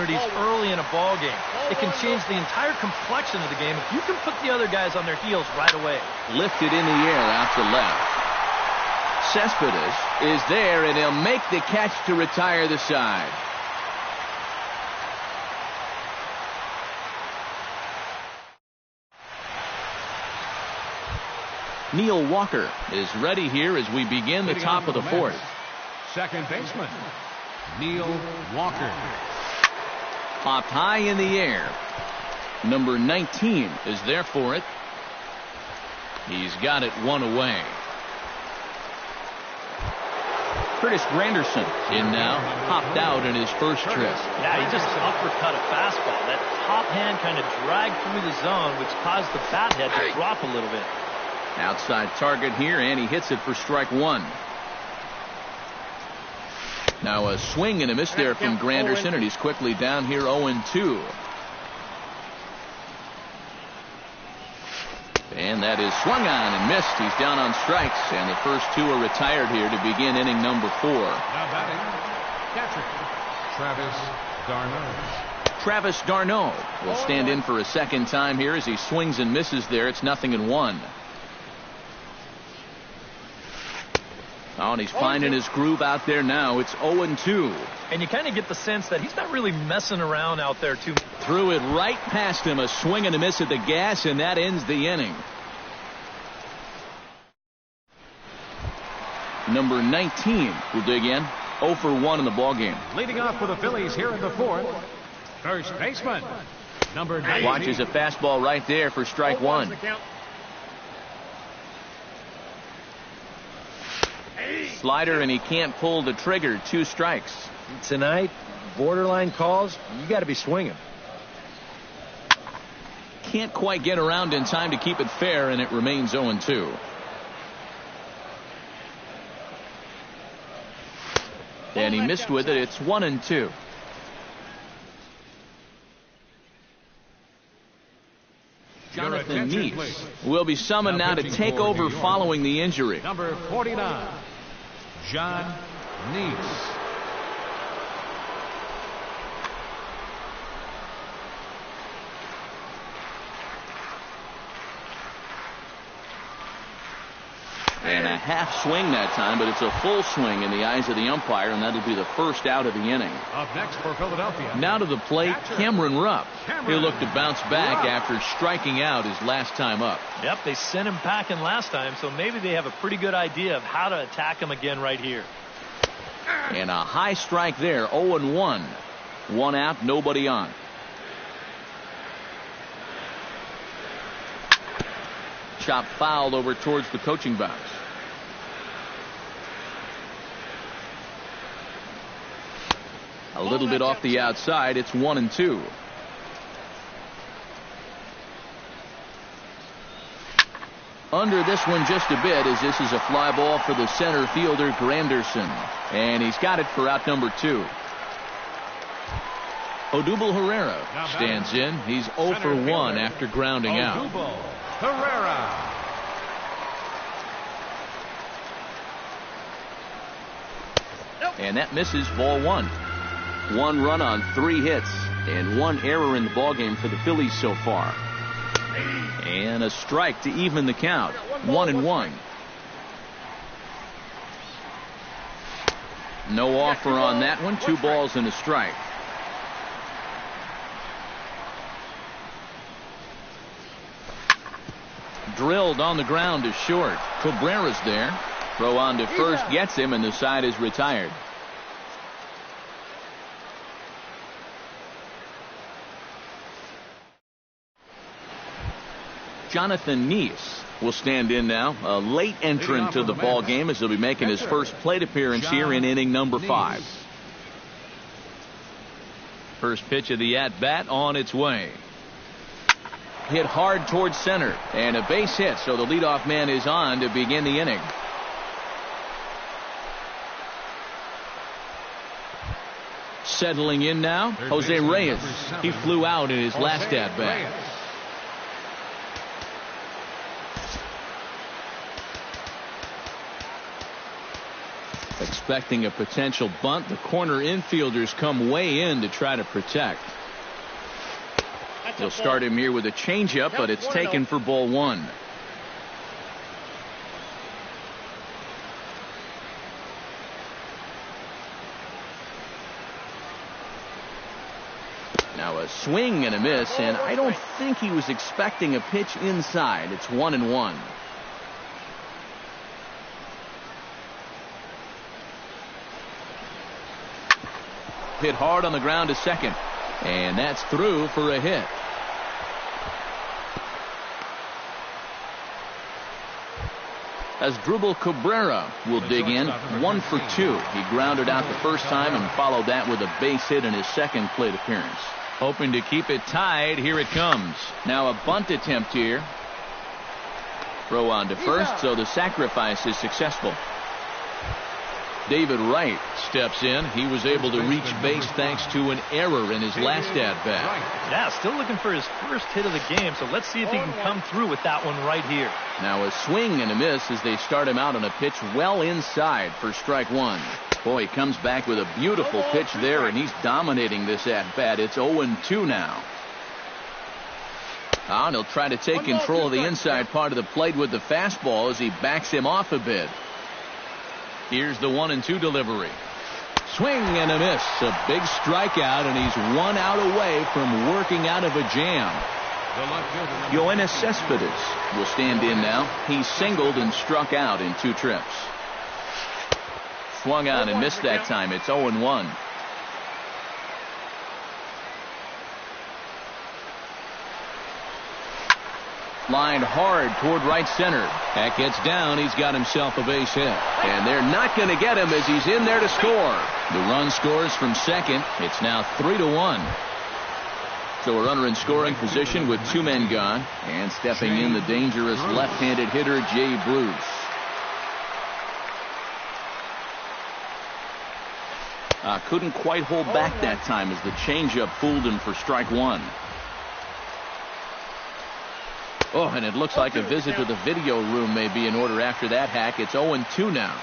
opportunities early in a ball game. It can change the entire complexion of the game if you can put the other guys on their heels right away. Lifted in the air out to left. Cespedes is there, and he'll make the catch to retire the side. Neil Walker is ready here as we begin the top of the fourth. Second baseman, Neil Walker. Popped high in the air. Number 19 is there for it. He's got it one away. Curtis Granderson in now. Popped out in his first trip. Yeah, he just uppercut a fastball. That top hand kind of dragged through the zone, which caused the bat head to drop a little bit. Outside target here, and he hits it for strike one. Now a swing and a miss there from Granderson, and he's quickly down here 0-2. And that is swung on and missed. He's down on strikes, and the first two are retired here to begin inning number 4. Now batting, catcher, Travis d'Arnaud. Travis d'Arnaud will stand in for a second time here as he swings and misses there. It's 0-1. Oh, and he's finding his groove out there now. It's 0-2. And you kind of get the sense that he's not really messing around out there too. Threw it right past him. A swing and a miss at the gas, and that ends the inning. Number 19 will dig in. 0 for 1 in the ballgame. Leading off for the Phillies here in the fourth, first baseman, number 19. Watches a fastball right there for strike one. Slider, and he can't pull the trigger. 2 strikes. Tonight, borderline calls, you got to be swinging. Can't quite get around in time to keep it fair, and it remains 0-2. And he missed with it. It's 1-2. Jonathan Neese will be summoned now to take over following the injury. Number 49, John Neese. And a half swing that time, but it's a full swing in the eyes of the umpire, and that'll be the first out of the inning. Up next for Philadelphia. Now to the plate, Cameron Rupp. He'll look to bounce back after striking out his last time up. Yep, they sent him packing last time, so maybe they have a pretty good idea of how to attack him again right here. And a high strike there, 0-1. 1 out, nobody on. Chop fouled over towards the coaching box. A little bit off the outside. It's 1-2. Under this one just a bit, as this is a fly ball for the center fielder Granderson, and he's got it for out number 2. Odubel Herrera stands in. He's 0 for 1 after grounding out. Herrera. And that misses, ball 1. 1 run on 3 hits and 1 error in the ballgame for the Phillies so far. And a strike to even the count. 1-1. No offer on that one. 2 balls and a strike. Drilled on the ground to short. Cabrera's there. Throw on to first gets him, and the side is retired. Jonathan Neese will stand in now, a late entrant to the ball game, as he'll be making his first plate appearance here in inning number 5. First pitch of the at-bat on its way. Hit hard towards center, and a base hit, so the leadoff man is on to begin the inning. Settling in now, Jose Reyes. He flew out in his last at-bat. expecting a potential bunt. The corner infielders come way in to try to protect. They'll start him here with a changeup, but it's taken for ball one. Now a swing and a miss, and I don't think he was expecting a pitch inside. It's 1-1. Hit hard on the ground to second, and that's through for a hit. Asdrubal Cabrera will dig in. 1 for 2. He grounded out the first time and followed that with a base hit in his second plate appearance. Hoping to keep it tied. Here it comes. Now a bunt attempt here. Throw on to first, so the sacrifice is successful. David Wright steps in. He was able to reach base thanks to an error in his last at-bat. Yeah, still looking for his first hit of the game, so let's see if he can come through with that one right here. Now a swing and a miss as they start him out on a pitch well inside for strike one. Boy, he comes back with a beautiful pitch there, and he's dominating this at-bat. It's 0-2 now. And he'll try to take control of the inside part of the plate with the fastball as he backs him off a bit. Here's the 1-2 delivery. Swing and a miss. A big strikeout, and he's 1 out away from working out of a jam. Yoenis Cespedes will stand in now. He singled and struck out in 2 trips. Swung on and missed that time. It's 0-1. Lined hard toward right center. That gets down. He's got himself a base hit. And they're not going to get him as he's in there to score. The run scores from second. It's now 3-1. So a runner in scoring position with 2 men gone. And stepping in the dangerous left-handed hitter, Jay Bruce. Couldn't quite hold back that time as the changeup fooled him for strike one. Oh, and it looks like a visit to the video room may be in order after that hack. It's 0-2 now.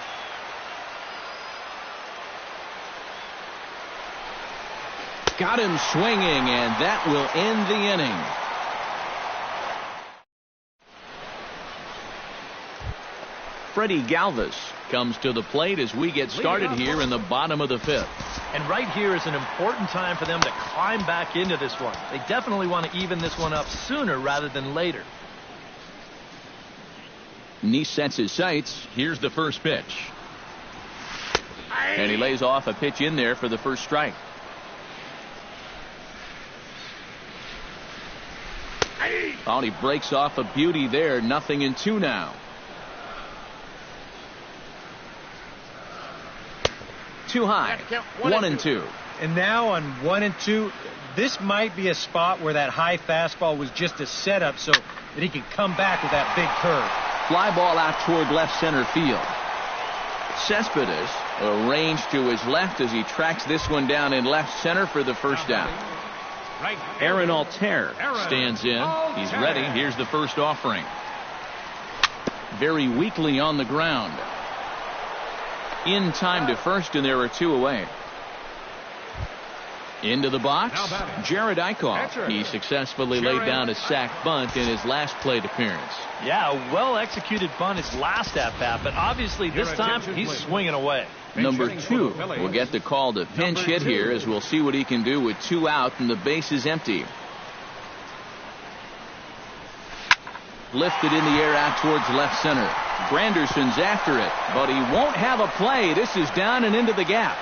Got him swinging, and that will end the inning. Freddie Galvis comes to the plate as we get started here in the bottom of the 5th. And right here is an important time for them to climb back into this one. They definitely want to even this one up sooner rather than later. Neese sets his sights. Here's the first pitch. And he lays off a pitch in there for the first strike. Oh, he breaks off a beauty there. 0-2 now. 2 high. 1-2. And now on 1-2, this might be a spot where that high fastball was just a setup so that he could come back with that big curve. Fly ball out toward left center field. Cespedes arranged to his left as he tracks this one down in left center for the first out. Aaron Altair stands in. He's ready. Here's the first offering. Very weakly on the ground. In time to first, and there are 2 away. Into the box, Jared Eichhoff. He successfully laid down a sac bunt in his last plate appearance. Yeah, a well-executed bunt his last at-bat, but obviously this time he's swinging away. Number 2 will get the call to pinch hit here as we'll see what he can do with 2 out and the base is empty. Lifted in the air out towards left center. Granderson's after it, but he won't have a play. This is down and into the gap.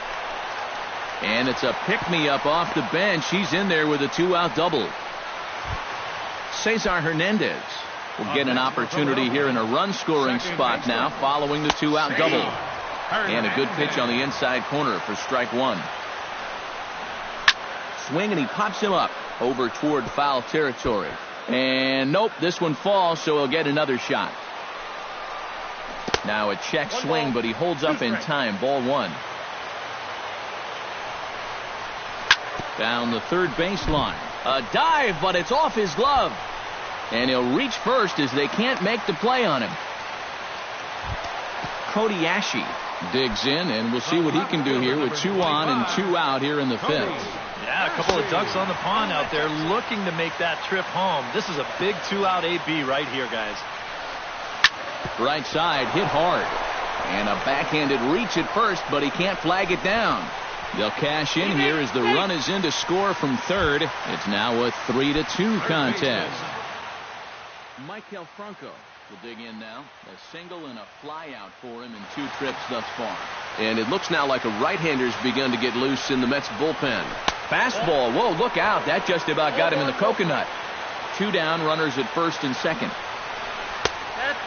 And it's a pick-me-up off the bench. He's in there with a 2-out double. Cesar Hernandez will get an opportunity here in a run-scoring spot now following the 2-out double. And a good pitch on the inside corner for strike one. Swing, and he pops him up over toward foul territory. And nope, this one falls, so he'll get another shot. Now a check swing, but he holds up in time. Ball 1. Down the third baseline. A dive, but it's off his glove. And he'll reach first as they can't make the play on him. Cody Ashe Digs in, and we'll see what he can do here with 2 on and 2 out here in the 5th. Yeah, a couple of ducks on the pond out there looking to make that trip home. This is a big 2-out AB right here, guys. Right side, hit hard. And a backhanded reach at first, but he can't flag it down. They'll cash in here as the run is in to score from third. It's now a 3-2 contest. Michael Franco will dig in now. A single and a fly out for him in 2 trips thus far. And it looks now like a right-hander's begun to get loose in the Mets bullpen. Fastball, whoa, look out. That just about got him in the coconut. 2 down, runners at first and second.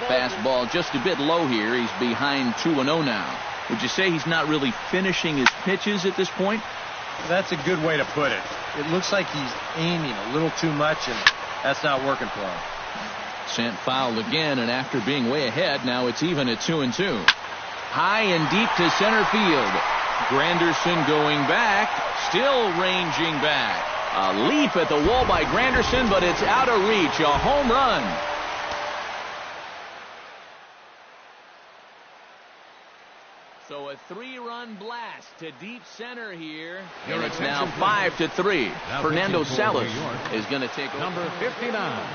Fastball just a bit low here. He's behind 2-0 now. Would you say he's not really finishing his pitches at this point? That's a good way to put it. It looks like he's aiming a little too much, and that's not working for him. Sent foul again, and after being way ahead, now it's even at 2-2. High and deep to center field. Granderson going back, still ranging back. A leap at the wall by Granderson, but it's out of reach. A home run. So a 3-run blast to deep center here. And it's now 5-3. Fernando Salas is going to take over. Number 59.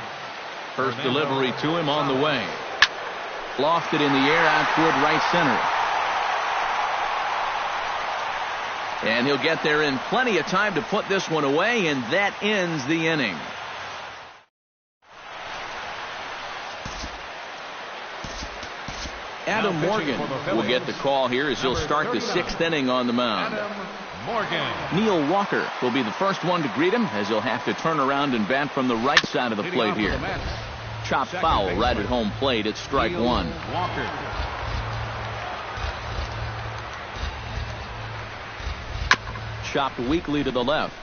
First delivery to him on the way. Lofted in the air out toward right center. And he'll get there in plenty of time to put this one away, and that ends the inning. Adam Morgan will get the call here as he'll start the 6th inning on the mound. Neil Walker will be the first one to greet him as he'll have to turn around and bat from the right side of the plate here. Chopped foul right at home plate at strike 1. Chopped weakly to the left.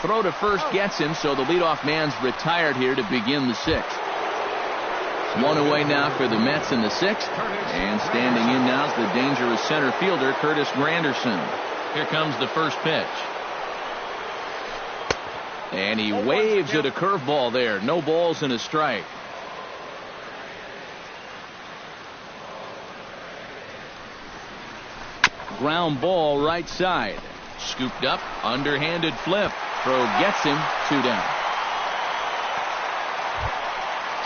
Throw to first gets him, so the leadoff man's retired here to begin the 6th. 1 away now for the Mets in the 6th. And standing in now is the dangerous center fielder, Curtis Granderson. Here comes the first pitch. And he waves at a curveball there. No balls and a strike. Ground ball right side. Scooped up, underhanded flip. Throw gets him, 2 down.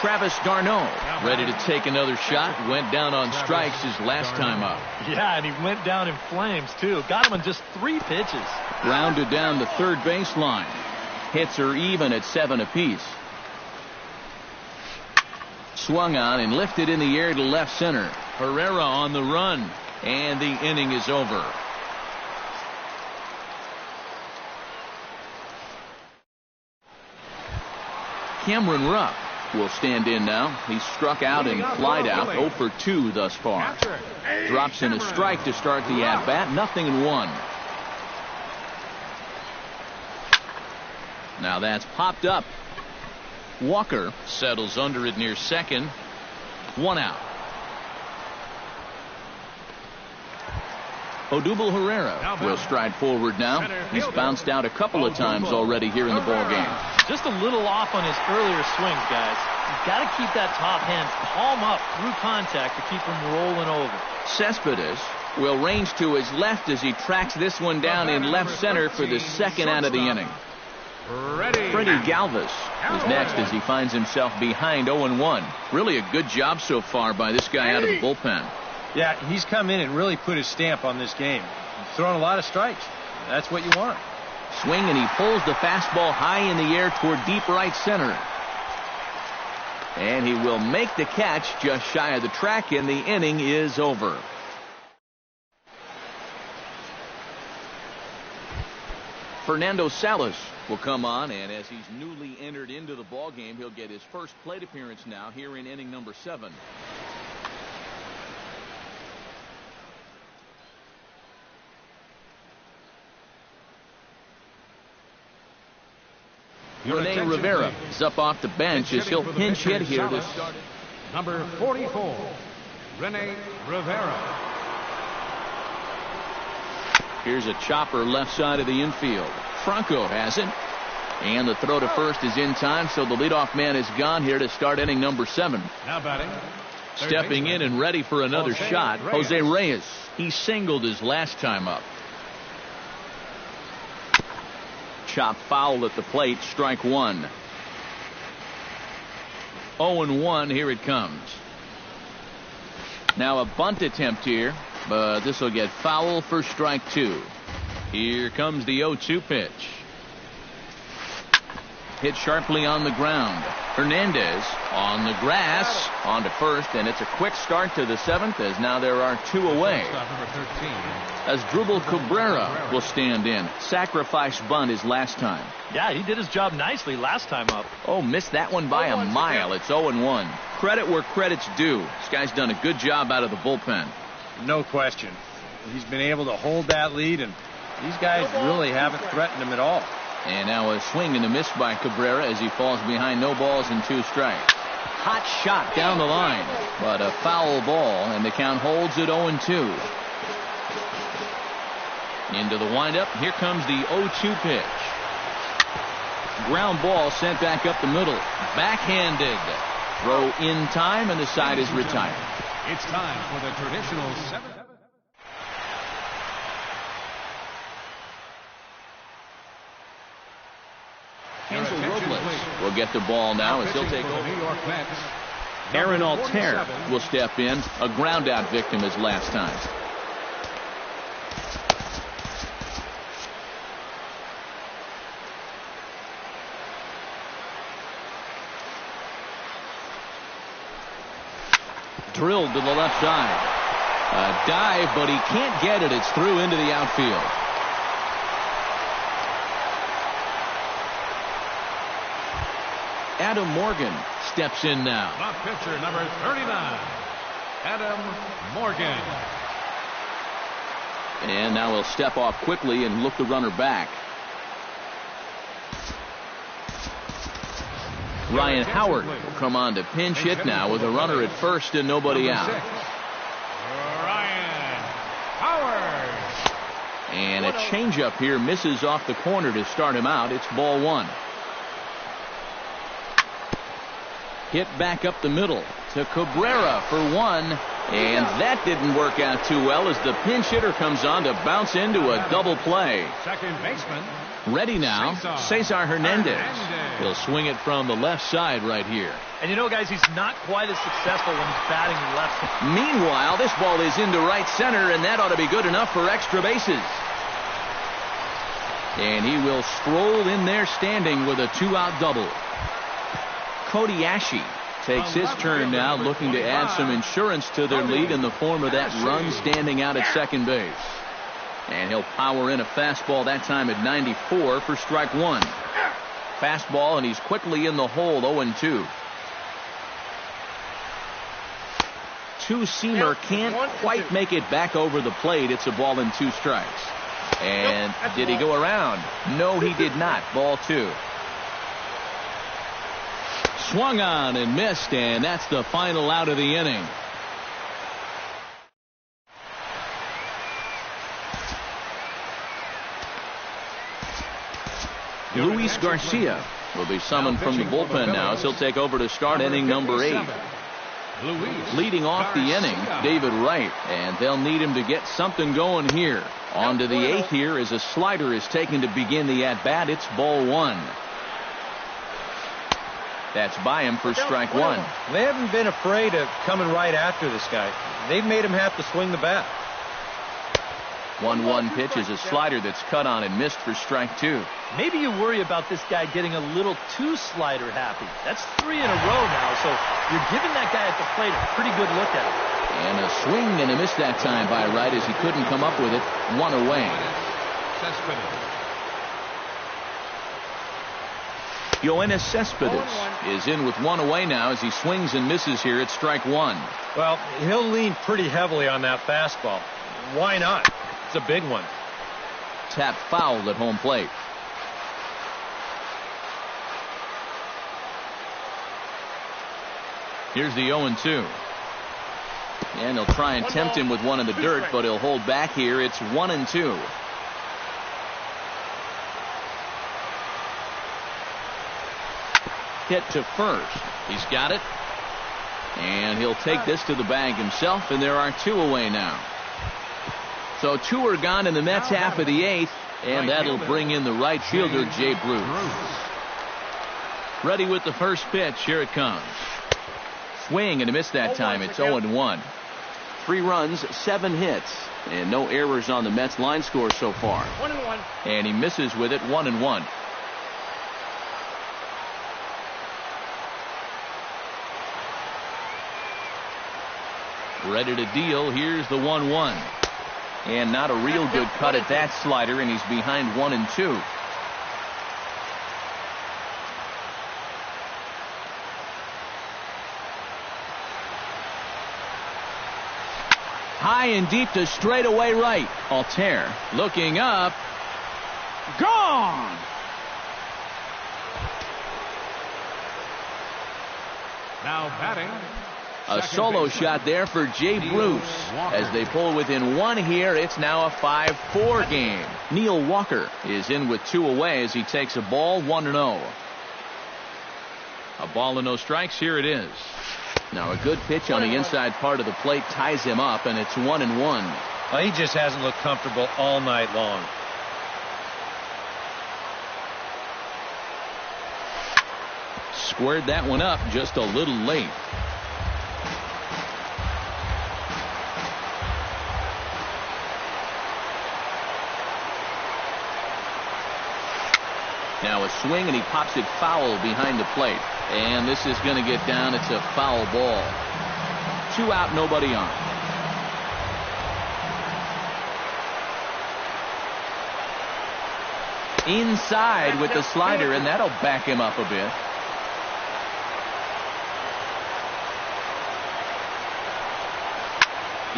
Travis d'Arnaud ready to take another shot. Went down on strikes his last time up. Yeah, and he went down in flames, too. Got him on just 3 pitches. Grounded down the third baseline. Hits are even at 7 apiece. Swung on and lifted in the air to left center. Herrera on the run. And the inning is over. Cameron Rupp will stand in now. He's struck out and flied out 0 for 2 thus far. Drops in a strike to start the at-bat. 0-1. Now that's popped up. Walker settles under it near second. 1 out. Odubel Herrera will stride forward now. He's bounced out a couple of times already here in the ball game. Just a little off on his earlier swings, guys. You've got to keep that top hand palm up through contact to keep him rolling over. Cespedes will range to his left as he tracks this one down in left center for the 2nd out of the inning. Freddie Galvis is next as he finds himself behind 0-1. Really a good job so far by this guy out of the bullpen. Yeah, he's come in and really put his stamp on this game. He's thrown a lot of strikes. That's what you want. Swing, and he pulls the fastball high in the air toward deep right center. And he will make the catch just shy of the track, and the inning is over. Fernando Salas will come on, and as he's newly entered into the ballgame, he'll get his first plate appearance now here in inning number 7. Rene Rivera is up off the bench as he'll pinch hit here to start it. Number 44, Rene Rivera. Here's a chopper left side of the infield. Franco has it. And the throw to first is in time, so the leadoff man is gone here to start inning number 7. Now batting, Stepping in and ready for another shot, Jose Reyes. He singled his last time up. Chop foul at the plate, strike one. 0-1, here it comes. Now a bunt attempt here, but this will get foul for strike two. Here comes the 0-2 pitch. Hit sharply on the ground. Hernandez on the grass, on to first, and it's a quick start to the seventh, as now there are two away. As Drupal Cabrera will stand in. Sacrifice bunt his last time. Yeah, he did his job nicely last time up. Oh, missed that one by a mile. It's 0-1. Credit where credit's due. This guy's done a good job out of the bullpen. No question. He's been able to hold that lead, and these guys really haven't threatened him at all. And now a swing and a miss by Cabrera as he falls behind no balls and two strikes. Hot shot down the line, but a foul ball, and the count holds at 0-2. Into the windup. Here comes the 0-2 pitch. Ground ball sent back up the middle. Backhanded. Throw in time, and the side is retired. It's time for the traditional seventh. Hansel Robles will get the ball now as he'll take over. New York Mets. Aaron Altair will step in. A ground out victim as last time. Drilled to the left side. A dive, but he can't get it. It's through into the outfield. Adam Morgan steps in now. The pitcher, number 39, Adam Morgan. And now he'll step off quickly and look the runner back. Ryan Howard will come on to pinch hit now with a runner at first and nobody out. Ryan Howard. And a changeup here misses off the corner to start him out. It's ball one. Hit back up the middle to Cabrera for one, and that didn't work out too well as the pinch hitter comes on to bounce into a double play. Second baseman. Ready now, Cesar Hernandez. He'll swing it from the left side right here. And you know, guys, he's not quite as successful when he's batting left. Meanwhile, this ball is into right center, and that ought to be good enough for extra bases. And he will stroll in there standing with a two-out double. Cody Ashe takes his turn now, looking to add some insurance to their lead in the form of that run standing out at second base. And he'll power in a fastball that time at 94 for strike one. Fastball, and he's quickly in the hole, 0-2. Two-seamer can't quite make it back over the plate. It's a ball and two strikes. And did he go around? No, he did not. Ball two. Swung on and missed, and that's the final out of the inning. Luis Garcia will be summoned from the bullpen now as he'll take over to start inning number 8. Leading off the inning, David Wright, and they'll need him to get something going here. On to the 8th here as a slider is taken to begin the at-bat. It's ball one. That's by him for strike one. They haven't been afraid of coming right after this guy. They've made him have to swing the bat. 1-1 pitch is a slider that's cut on and missed for strike two. Maybe you worry about this guy getting a little too slider happy. That's 3 in a row now, so you're giving that guy at the plate a pretty good look at it. And a swing and a miss that time by Wright as he couldn't come up with it. One away. Yoenis Cespedes is in with one away now as he swings and misses here at strike one. Well, he'll lean pretty heavily on that fastball. Why not? It's a big one. Tap foul at home plate. Here's the 0-2. And they'll try and tempt him with one in the dirt, but he'll hold back here. It's 1-2. Hit to first. He's got it. And he'll take this to the bag himself, and there are 2 away now. So 2 are gone in the Mets half of the 8th, and that'll bring in the right fielder, Jay Bruce. Ready with the first pitch. Here it comes. Swing and a miss that time. It's 0-1. 3 runs, 7 hits, and no errors on the Mets line score so far. 1-1. And he misses with it, 1-1. Ready to deal. Here's the 1-1. And not a real good cut at that slider, and he's behind 1-2. High and deep to straightaway right. Altair looking up. Gone. Now batting. A solo shot there for Jay Bruce. As they pull within 1 here, it's now a 5-4 game. Neil Walker is in with 2 away as he takes a ball, 1-0. A ball and no strikes. Here it is. Now a good pitch on the inside part of the plate ties him up, and it's 1-1. Well, he just hasn't looked comfortable all night long. Squared that one up just a little late. Now a swing, and he pops it foul behind the plate. And this is going to get down. It's a foul ball. 2 out, nobody on. Inside with the slider, and that'll back him up a bit.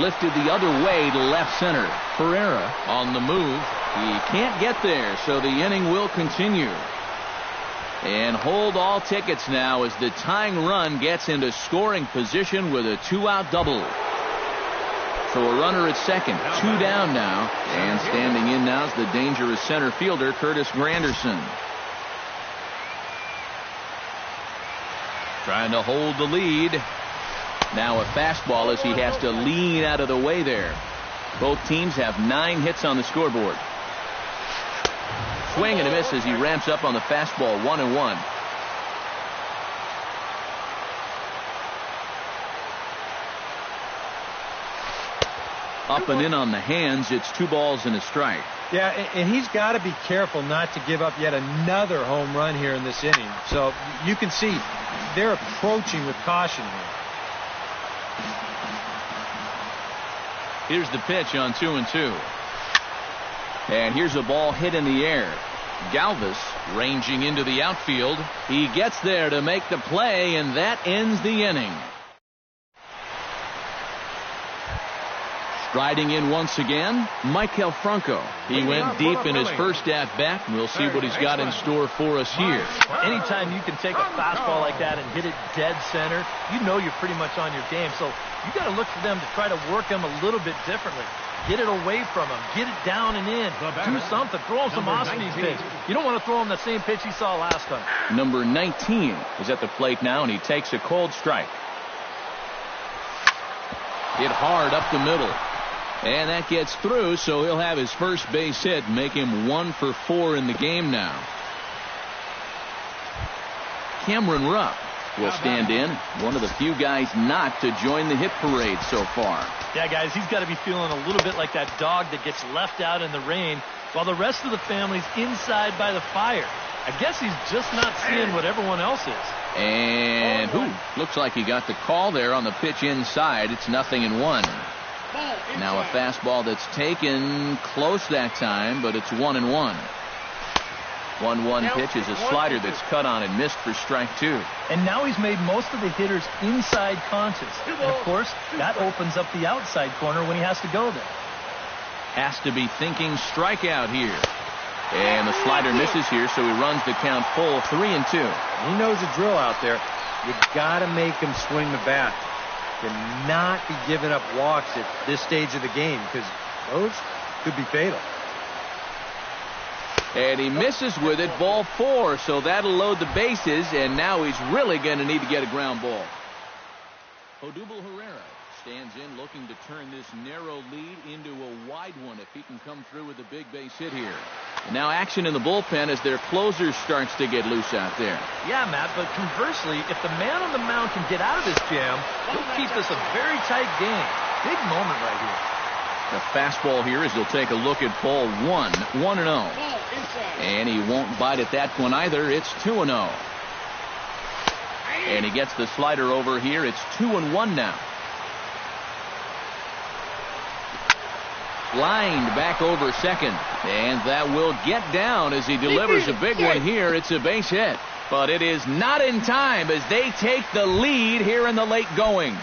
Lifted the other way to left center. Ferreira on the move. He can't get there, so the inning will continue. And hold all tickets now as the tying run gets into scoring position with a 2-out double. So a runner at second, 2 down now. And standing in now is the dangerous center fielder, Curtis Granderson. Trying to hold the lead. Now a fastball as he has to lean out of the way there. Both teams have 9 hits on the scoreboard. Swing and a miss as he ramps up on the fastball, 1-1. Up and in on the hands. It's 2 balls and a strike. Yeah, and he's got to be careful not to give up yet another home run here in this inning. So you can see they're approaching with caution here. Here's the pitch on 2-2. And here's a ball hit in the air. Galvis ranging into the outfield. He gets there to make the play, and that ends the inning. Striding in once again, Michael Franco. He went deep in his first at-bat. We'll see what he's got in store for us here. Anytime you can take a fastball like that and hit it dead center, you know you're pretty much on your game. So you got to look for them to try to work him a little bit differently. Get it away from him. Get it down and in. Do something. Throw him some Osney's pitch. You don't want to throw him the same pitch he saw last time. Number 19 is at the plate now, and he takes a cold strike. Hit hard up the middle. And that gets through, so he'll have his first base hit, make him 1 for 4 in the game now. Cameron Rupp will stand in, one of the few guys not to join the hit parade so far. Yeah, guys, he's got to be feeling a little bit like that dog that gets left out in the rain while the rest of the family's inside by the fire. I guess he's just not seeing what everyone else is. And looks like he got the call there on the pitch inside. It's 0-1. Now a fastball that's taken close that time, but it's 1-1. 1-1 pitch is a slider that's cut on and missed for strike 2. And now he's made most of the hitters inside conscious. And of course, that opens up the outside corner when he has to go there. Has to be thinking strikeout here. And the slider misses here, so he runs the count full, 3-2. He knows the drill out there. You got to make him swing the bat. Cannot be giving up walks at this stage of the game, because those could be fatal. And he misses with it, ball 4, so that'll load the bases, and now he's really going to need to get a ground ball. Odubel Herrera stands in looking to turn this narrow lead into a wide one if he can come through with a big base hit here. And now action in the bullpen as their closer starts to get loose out there. Yeah, Matt, but conversely, if the man on the mound can get out of this jam, he'll keep this a very tight game. Big moment right here. The fastball here as he'll take a look at ball 1-0. And he won't bite at that one either. It's 2-0. And he gets the slider over here. It's 2-1 now. Lined back over second. And that will get down as he delivers a big one here. It's a base hit. But it is not in time as they take the lead here in the late going.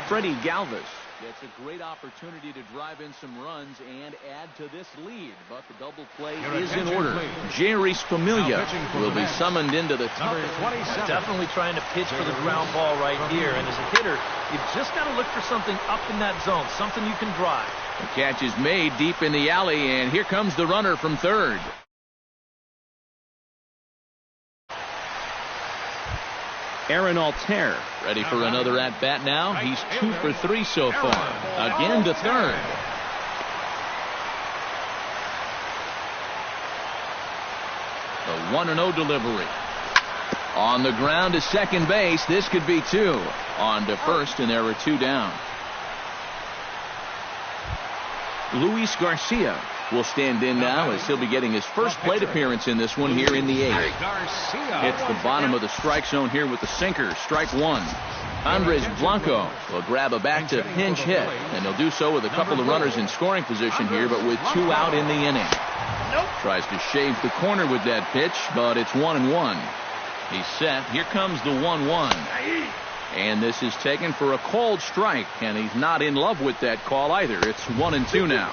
Freddie Galvis gets a great opportunity to drive in some runs and add to this lead. But the double play is in order. Jerry Familia will be summoned into the top. Definitely trying to pitch for the ground ball right here. And as a hitter, you just got to look for something up in that zone, something you can drive. The catch is made deep in the alley, and here comes the runner from third. Aaron Altair ready for another at-bat now. He's 2 for 3 so far. Again to third. The 1-0 delivery. On the ground to second base. This could be 2. On to first, and there are 2 down. Luis Garcia will stand in now as he'll be getting his first plate appearance in this one here in the 8th. Hits the bottom of the strike zone here with the sinker. Strike 1. Andres Blanco will grab a back to pinch hit, and he'll do so with a couple of runners in scoring position here, but with 2 out in the inning. Tries to shave the corner with that pitch, but it's 1-1. He's set. Here comes the 1-1. And this is taken for a called strike, and he's not in love with that call either. It's 1-2 now.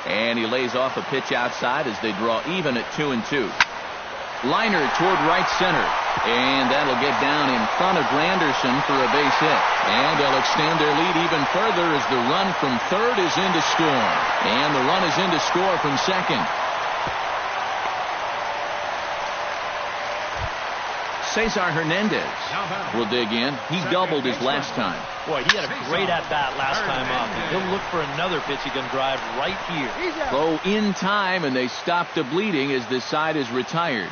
And he lays off a pitch outside as they draw even at 2-2. Liner toward right center. And that'll get down in front of Granderson for a base hit. And they'll extend their lead even further as the run from third is in to score. And the run is in to score from second. Cesar Hernandez will dig in. He doubled his last time. Boy, he had a great at-bat last time up. He'll look for another pitch he can drive right here. Throw in time, and they stop the bleeding as this side is retired.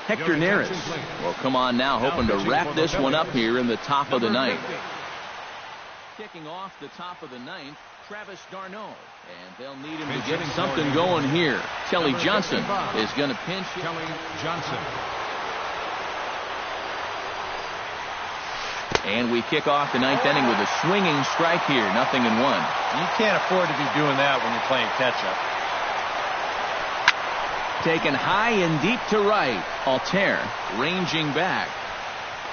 Hector Neris will come on now, hoping to wrap this one up here in the top of the 9th. Kicking off the top of the 9th, Travis d'Arnaud. And they'll need him to get something going here. Kelly Johnson is going to pinch. Kelly Johnson. And we kick off the 9th inning with a swinging strike here. 0-1. You can't afford to be doing that when you're playing catch-up. Taken high and deep to right. Altair ranging back.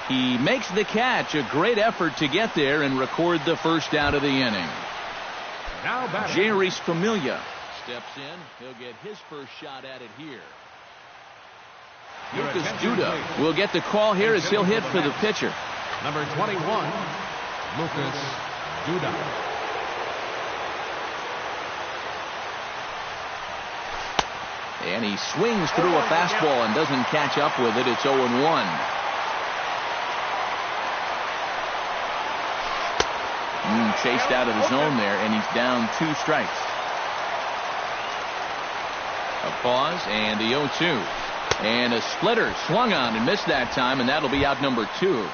He makes the catch. A great effort to get there and record the first out of the inning. Jerry Familia steps in. He'll get his first shot at it here. Lucas Duda will get the call here as he'll hit for the pitcher. Number 21, Lucas Duda. And he swings through a fastball and doesn't catch up with it. It's 0-1. Chased out of the zone there, and he's down 2 strikes. A pause, and the 0-2. And a splitter swung on and missed that time, and that'll be out number 2.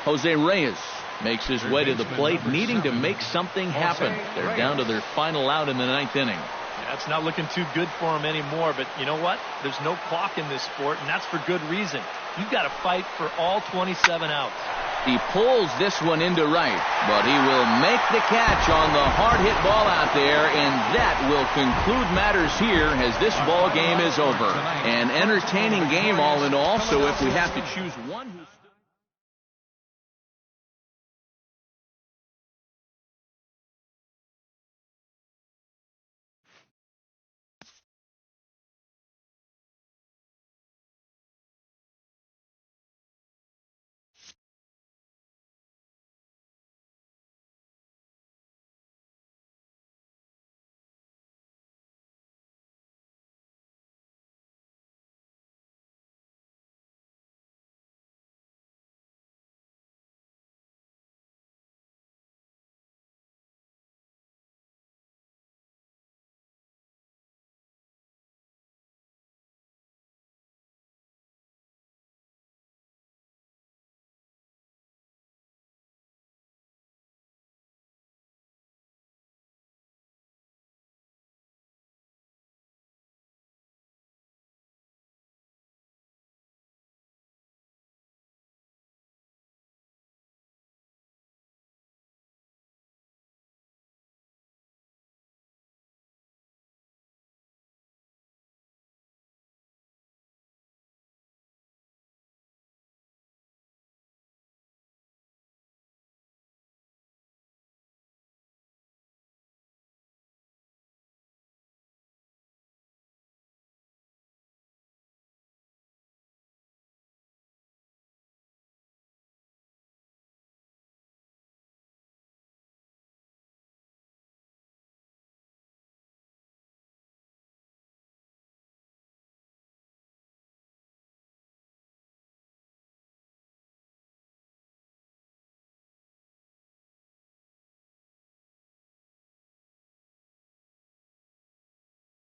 Jose Reyes makes his way to the plate, needing to make something happen. They're down to their final out in the 9th inning. Yeah, it's not looking too good for him anymore, but you know what? There's no clock in this sport, and that's for good reason. You've got to fight for all 27 outs. He pulls this one into right, but he will make the catch on the hard-hit ball out there, and that will conclude matters here as this ball game is over. An entertaining game all in all, so if we have to choose one who's